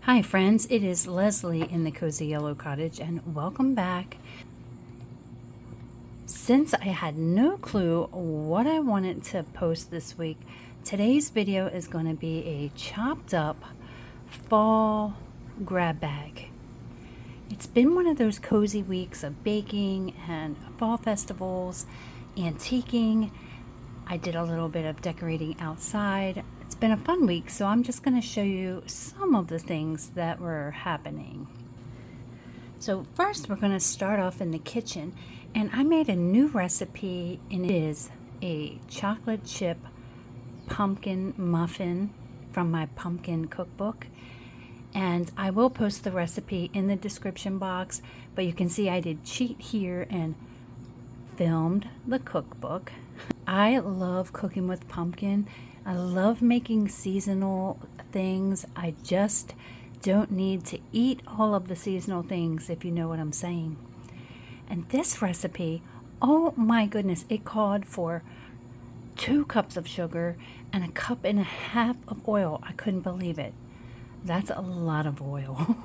Hi friends, it is Leslie in the Cozy Yellow Cottage and welcome back. Since I had no clue what I wanted to post this week, today's video is going to be a chopped up fall grab bag. It's been one of those cozy weeks of baking and fall festivals, antiquing. I did a little bit of decorating outside. It's been a fun week, so I'm just going to show you some of the things that were happening. So first we're going to start off in the kitchen, and I made a new recipe, and it is a chocolate chip pumpkin muffin from my pumpkin cookbook. And I will post the recipe in the description box, but you can see I did cheat here and filmed the cookbook. I love cooking with pumpkin. I love making seasonal things. I just don't need to eat all of the seasonal things, if you know what I'm saying. And this recipe, oh my goodness, it called for 2 cups of sugar and 1.5 cups of oil. I couldn't believe it. That's a lot of oil.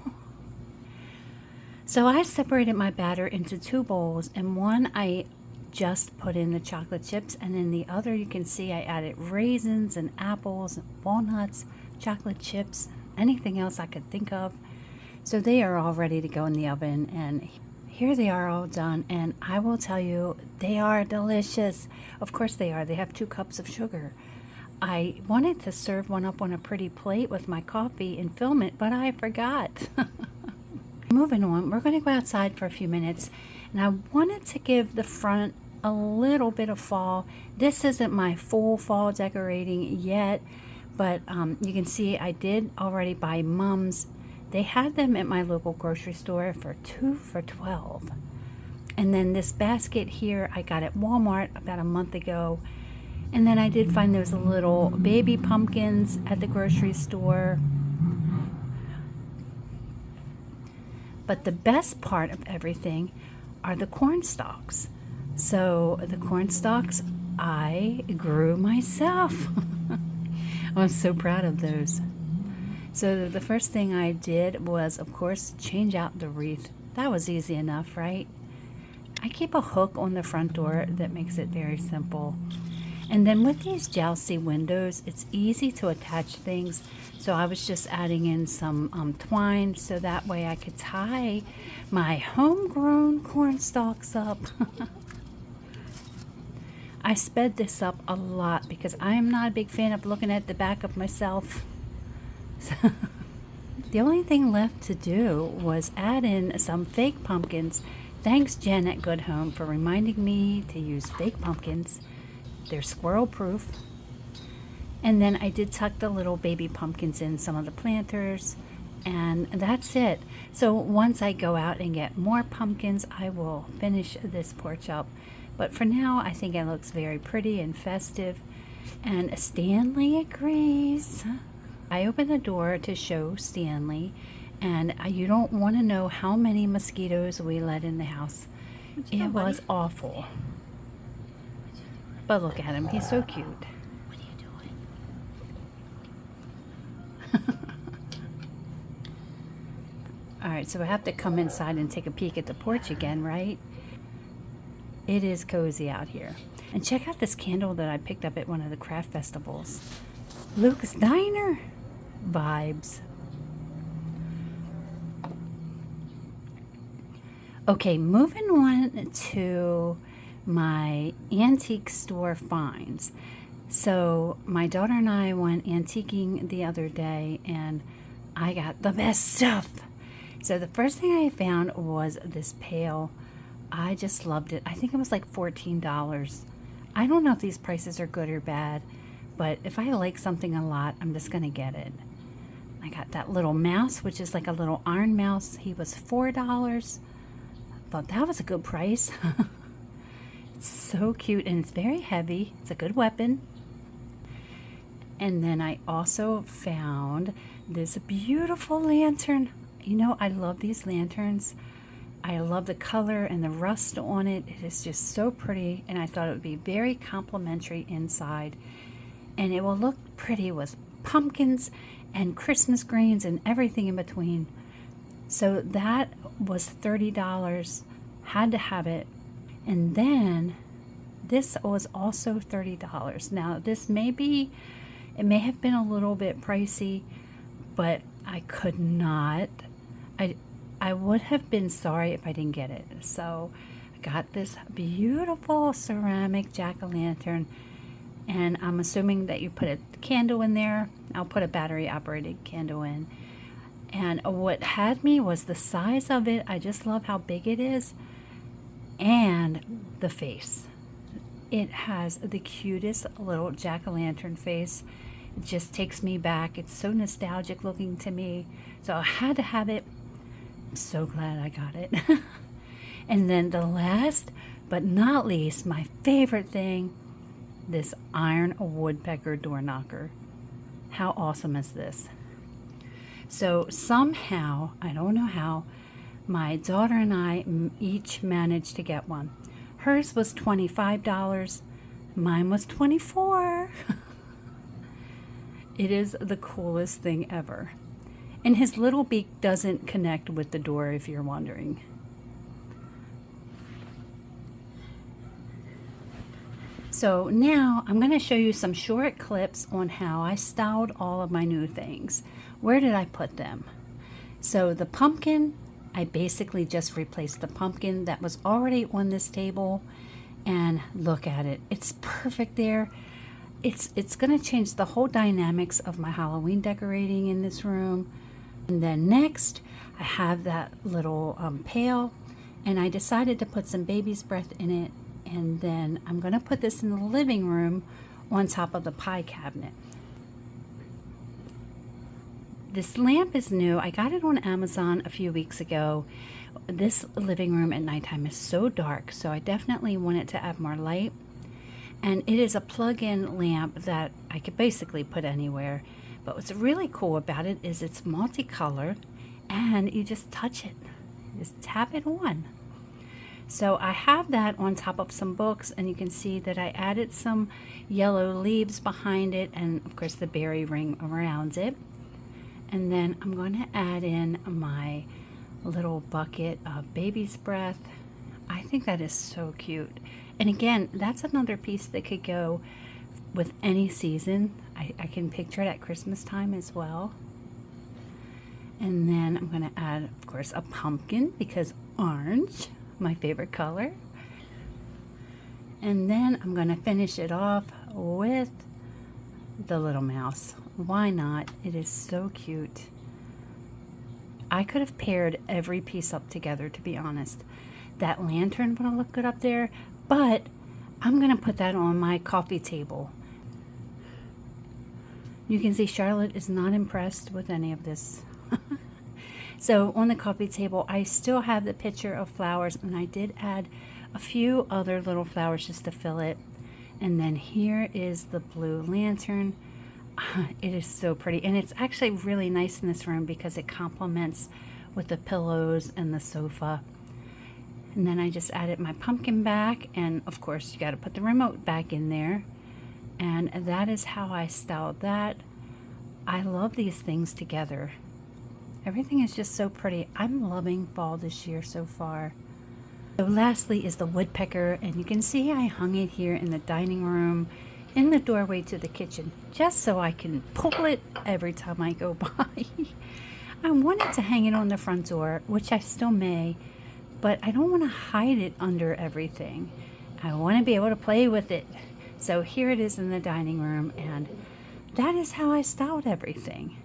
So I separated my batter into 2 bowls, and one I just put in the chocolate chips, and in the other you can see I added raisins and apples, walnuts, chocolate chips, anything else I could think of. So they are all ready to go in the oven, and here they are all done, and I will tell you, they are delicious. Of course they are. They have 2 cups of sugar. I wanted to serve one up on a pretty plate with my coffee and film it, but I forgot. Moving on, we're going to go outside for a few minutes, and I wanted to give the front a little bit of fall. This isn't my full fall decorating yet, but you can see I did already buy mums. They had them at my local grocery store for 2 for $12. And then this basket here I got at Walmart about a month ago. And then I did find those little baby pumpkins at the grocery store. But the best part of everything are the corn stalks. So the corn stalks I grew myself. I'm so proud of those. So the first thing I did was, of course, change out the wreath. That was easy enough, right? I keep a hook on the front door that makes it very simple. And then with these jousty windows, it's easy to attach things. So I was just adding in some twine, so that way I could tie my homegrown corn stalks up. I sped this up a lot because I am not a big fan of looking at the back of myself. The only thing left to do was add in some fake pumpkins. Thanks Jen at Good Home for reminding me to use fake pumpkins. They're squirrel proof. And then I did tuck the little baby pumpkins in some of the planters, and that's it. So once I go out and get more pumpkins, I will finish this porch up. But for now, I think it looks very pretty and festive, and Stanley agrees. I opened the door to show Stanley, and you don't want to know how many mosquitoes we let in the house. It was awful. But look at him, he's so cute. What are you doing? Alright, so I have to come inside and take a peek at the porch again, right? It is cozy out here. And check out this candle that I picked up at one of the craft festivals. Luke's Diner vibes. Okay, moving on to my antique store finds. So my daughter and I went antiquing the other day, and I got the best stuff. So the first thing I found was this pail. I just loved it. I think it was like $14. I don't know if these prices are good or bad, but if I like something a lot, I'm just gonna get it. I got that little mouse, which is like a little iron mouse. He was $4. Thought that was a good price. It's so cute, and it's very heavy. It's a good weapon. And then I also found this beautiful lantern. You know, I love these lanterns. I love the color and the rust on it. It is just so pretty, and I thought it would be very complimentary inside. And it will look pretty with pumpkins and Christmas greens and everything in between. So that was $30. Had to have it. And then this was also $30. Now this it may have been a little bit pricey, but I could not. I would have been sorry if I didn't get it. So I got this beautiful ceramic jack-o'-lantern, and I'm assuming that you put a candle in there. I'll put a battery operated candle in. And what had me was the size of it. I just love how big it is, and the face. It has the cutest little jack-o'-lantern face. It just takes me back. It's so nostalgic looking to me. So I had to have it. I'm so glad I got it. And then the last but not least, my favorite thing, this iron woodpecker door knocker. How awesome is this? So somehow, I don't know how, my daughter and I each managed to get one. Hers was $25. Mine was $24. It is the coolest thing ever. And his little beak doesn't connect with the door, if you're wondering. So now I'm going to show you some short clips on how I styled all of my new things. Where did I put them? So the pumpkin, I basically just replaced the pumpkin that was already on this table, and look at it. It's perfect there. It's going to change the whole dynamics of my Halloween decorating in this room. And then next, I have that little pail, and I decided to put some baby's breath in it. And then I'm going to put this in the living room on top of the pie cabinet. This lamp is new. I got it on Amazon a few weeks ago. This living room at nighttime is so dark, so I definitely want it to add more light. And it is a plug-in lamp that I could basically put anywhere. But what's really cool about it is it's multicolored, and you just touch it. Just tap it on. So I have that on top of some books, and you can see that I added some yellow leaves behind it, and of course the berry ring around it. And then I'm going to add in my little bucket of baby's breath. I think that is so cute. And again, that's another piece that could go with any season. I can picture it at Christmas time as well. And then I'm going to add, of course, a pumpkin, because orange, my favorite color. And then I'm going to finish it off with the little mouse. Why not? It is so cute. I could have paired every piece up together, to be honest. That lantern would have looked good up there, but I'm going to put that on my coffee table. You can see Charlotte is not impressed with any of this. So on the coffee table, I still have the picture of flowers, and I did add a few other little flowers just to fill it. And then here is the blue lantern. It is so pretty, and it's actually really nice in this room because it complements with the pillows and the sofa. And then I just added my pumpkin back, and of course you got to put the remote back in there. And that is how I styled that. I love these things together. Everything is just so pretty. I'm loving fall this year so far. So lastly is the woodpecker, and you can see I hung it here in the dining room, in the doorway to the kitchen, just so I can pull it every time I go by. I wanted to hang it on the front door, which I still may, but I don't want to hide it under everything. I want to be able to play with it. So here it is in the dining room, and that is how I styled everything.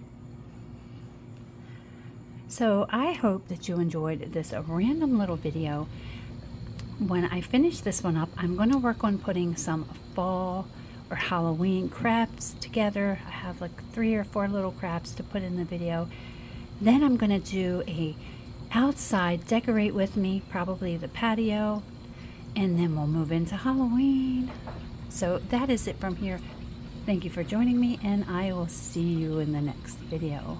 So I hope that you enjoyed this random little video. When I finish this one up, I'm going to work on putting some fall or Halloween crafts together. I have like 3 or 4 little crafts to put in the video. Then I'm going to do a outside decorate with me, probably the patio, and then we'll move into Halloween. So that is it from here. Thank you for joining me, and I will see you in the next video.